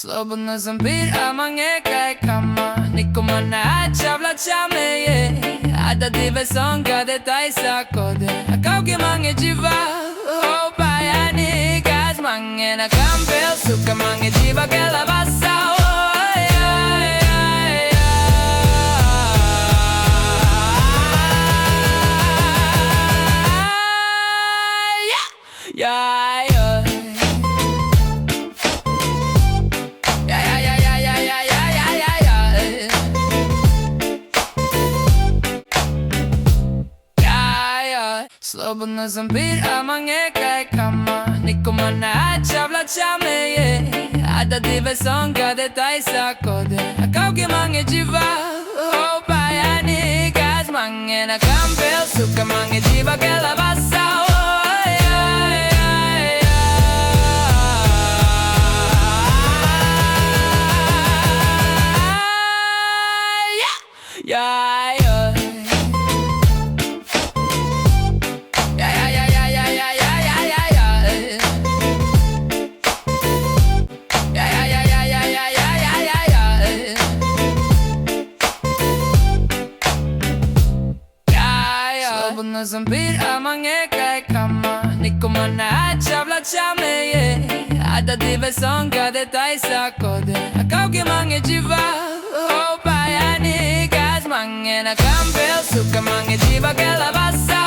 Slobodno sam bira mange kaj kama, nikoma neće vlaća me je. A da ti beson kade taj sakode, a kauke mange jiva hopa ja nikas mange na kampel suka mange jiva kela vasa. Slobodno sam bira mange kaj kama, nikoma neće vlaća me je. A da ti beson kade taj sakode, a kauke mange jiva hopa ja nikas mange na kampel suka mange jiva kela vasa. Slobodno sam bira mange kaj kama, nikoma neće vlaća me je. A da ti beson kade taj sakode, a kauke mange jiva hopa ja nikas mange na kampel suka mange jiva kela vasa.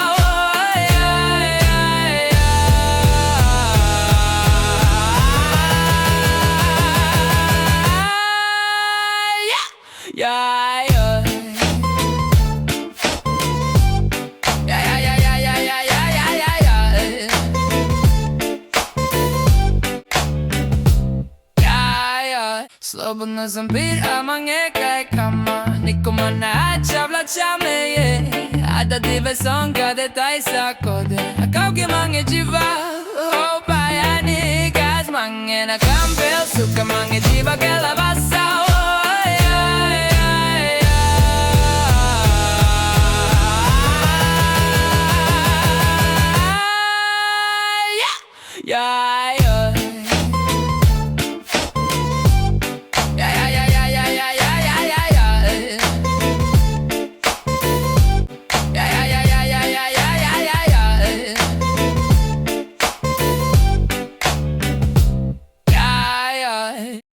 Slobodno sam bira mange kaj kama, nikoma neće vlaća me je. A da ti beson kade taj sakode, a kauke mange jiva hopa ja nikas mange na kampel suka mange jiva kela vasa.